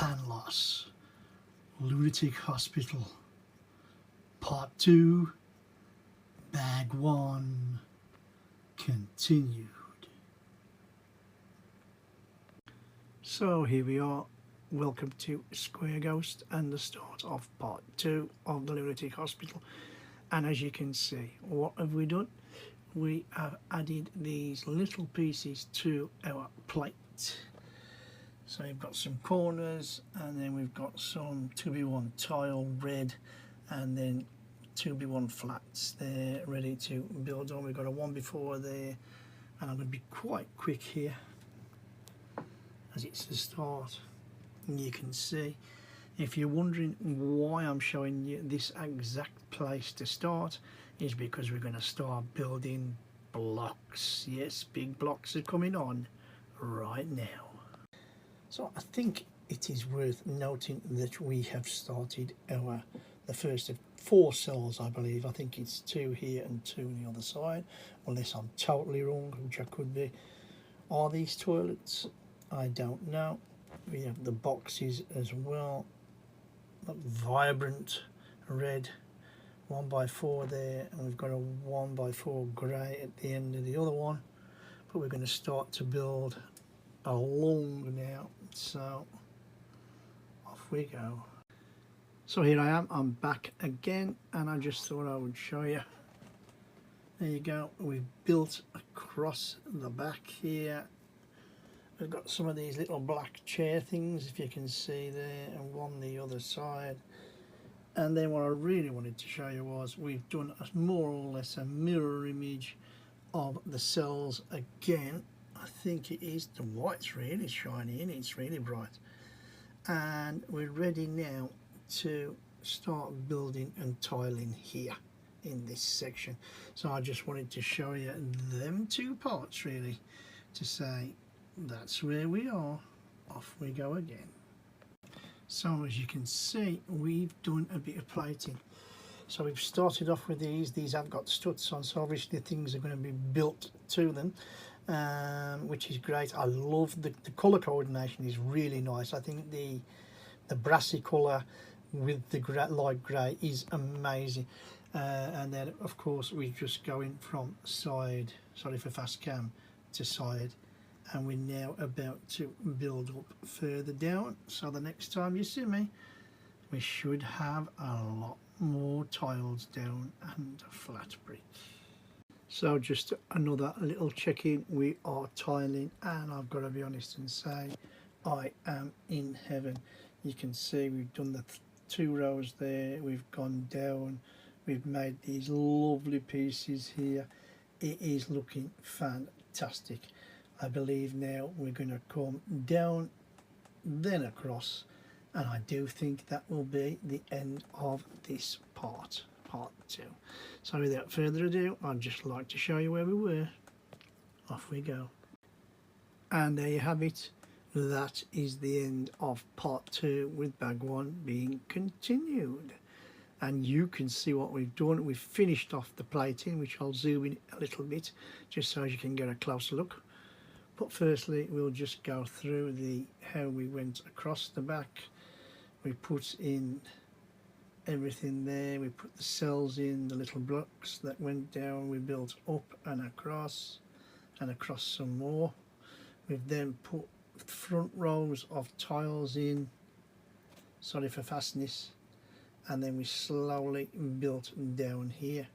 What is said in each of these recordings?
Panlos, Lunatic Hospital, Part 2, Bag 1, continued. So here we are. Welcome to Square Ghost and the start of Part 2 of the Lunatic Hospital. And as you can see, what have we done? We have added these little pieces to our plate. So you've got some corners, and then we've got some 2x1 tile red, and then 2x1 flats there ready to build on. We've got a 1x4 there, and I'm going to be quite quick here as it's the start. And you can see, if you're wondering why I'm showing you this exact place to start, is because we're going to start building blocks. Yes, big blocks are coming on right now. So I think it is worth noting that we have started the first of 4 cells, I believe. I think it's 2 here and 2 on the other side, unless I'm totally wrong, which I could be. Are these toilets? I don't know. We have the boxes as well, that vibrant red 1x4 there, and we've got a 1x4 grey at the end of the other one. But we're going to start to build along now, so off we go. So here I am, I'm back again, and I just thought I would show you. There you go, we've built across the back here. We've got some of these little black chair things, if you can see there, and one the other side. And then what I really wanted to show you was we've done more or less a mirror image of the cells again. I think it is. The white's really shiny and it's really bright. And we're ready now to start building and tiling here in this section. So I just wanted to show you them 2 parts really, to say that's where we are. Off we go again. So as you can see, we've done a bit of plating. So we've started off with these have got studs on, so obviously things are going to be built to them, which is great. I love the colour coordination is really nice. I think the brassy colour with the light grey is amazing. And then of course we're just going from side, sorry for fast cam, to side, and we're now about to build up further down. So the next time you see me, we should have a lot more tiles down and a flat brick. So just another little check-in. We are tiling, and I've got to be honest and say I am in heaven. You can see we've done the 2 rows there, we've gone down, we've made these lovely pieces here. It is looking fantastic. I believe now we're going to come down, then across, and I do think that will be the end of this part 2. So without further ado, I'd just like to show you where we were. Off we go. And there you have it. That is the end of part 2, with bag 1 being continued. And you can see what we've done. We've finished off the plating, which I'll zoom in a little bit just so you can get a closer look. But firstly, we'll just go through how we went across the back. We put in everything there. We put the cells in, the little blocks that went down. We built up and across some more. We've then put front rows of tiles in, sorry for fastness, and then we slowly built down here.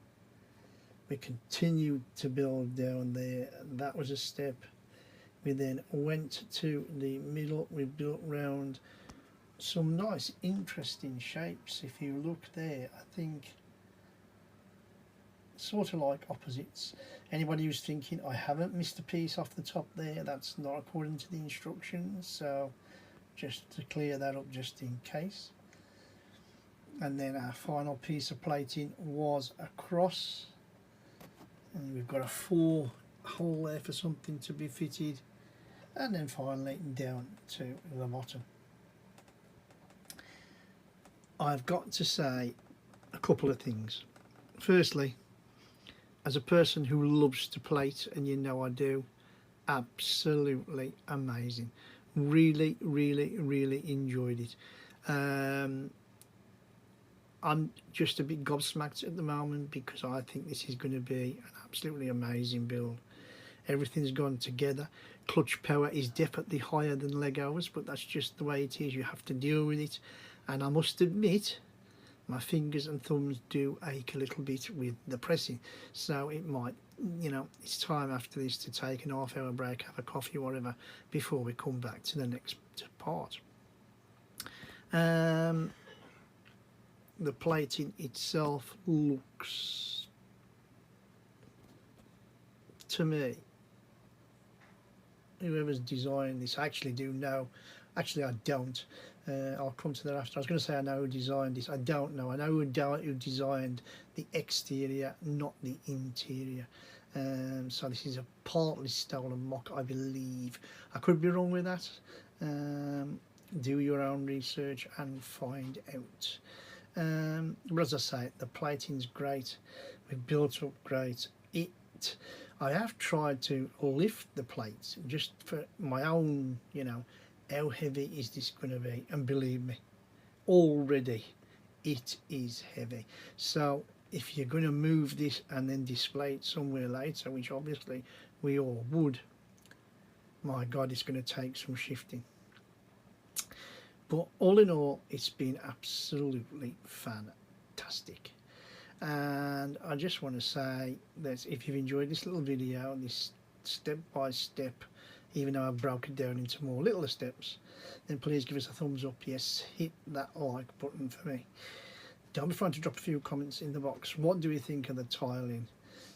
We continued to build down there. That was a step. We then went to the middle. We built round some nice interesting shapes. If you look there, I think sort of like opposites. Anybody who's thinking I haven't missed a piece off the top there, that's not according to the instructions, so just to clear that up just in case. And then our final piece of plating was across, and we've got a 4 hole there for something to be fitted, and then finally down to the bottom. I've got to say a couple of things. Firstly, as a person who loves to plate, and you know I do, absolutely amazing. Really, really, really enjoyed it. I'm just a bit gobsmacked at the moment because I think this is going to be an absolutely amazing build. Everything's gone together. Clutch power is definitely higher than Legos, but that's just the way it is. You have to deal with it. And I must admit, my fingers and thumbs do ache a little bit with the pressing. So it might, it's time after this to take an half-hour break, have a coffee, whatever, before we come back to the next part. The plating itself looks, to me, whoever's designed this, I actually do know. Actually, I don't. I'll come to that after. I was going to say I know who designed this. I don't know. I know who designed the exterior, not the interior. So this is a partly stolen mock, I believe. I could be wrong with that. Do your own research and find out. But as I say, the plating's great. We've built up great. I have tried to lift the plates just for my own, how heavy is this going to be? And believe me, already it is heavy. So if you're going to move this and then display it somewhere later, which obviously we all would, my God, it's going to take some shifting. But all in all, it's been absolutely fantastic. And I just want to say that if you've enjoyed this little video, this step-by-step, even though I've broken it down into more little steps, then please give us a thumbs up. Yes, hit that like button for me. Don't be afraid to drop a few comments in the box. What do we think of the tiling?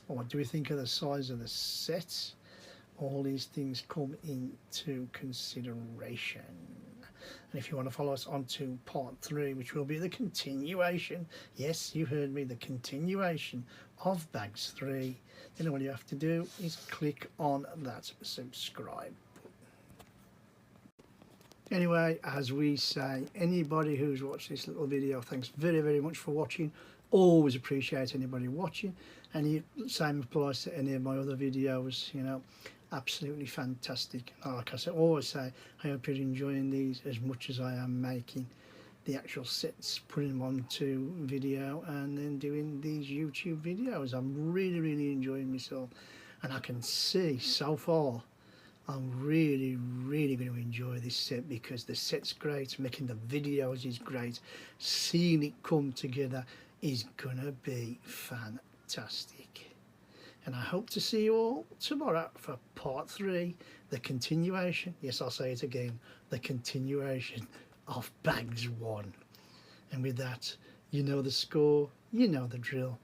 Or what do we think of the size of the sets? All these things come into consideration. And if you want to follow us on to part 3, which will be the continuation, yes, you heard me, the continuation of Bags 3, then all you have to do is click on that subscribe button. Anyway, as we say, anybody who's watched this little video, thanks very, very much for watching. Always appreciate anybody watching. And the same applies to any of my other videos, absolutely fantastic. Like I said, always say, I hope you're enjoying these as much as I am making the actual sets, putting them onto video and then doing these YouTube videos. I'm really, really enjoying myself, and I can see so far I'm really, really going to enjoy this set because the set's great, making the videos is great, seeing it come together is gonna be fantastic. And I hope to see you all tomorrow for part 3, the continuation. Yes, I'll say it again, the continuation of Bags 1. And with that, you know the score, you know the drill.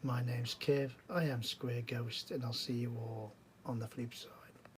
My name's Kev, I am Square Ghost, and I'll see you all on the flip side.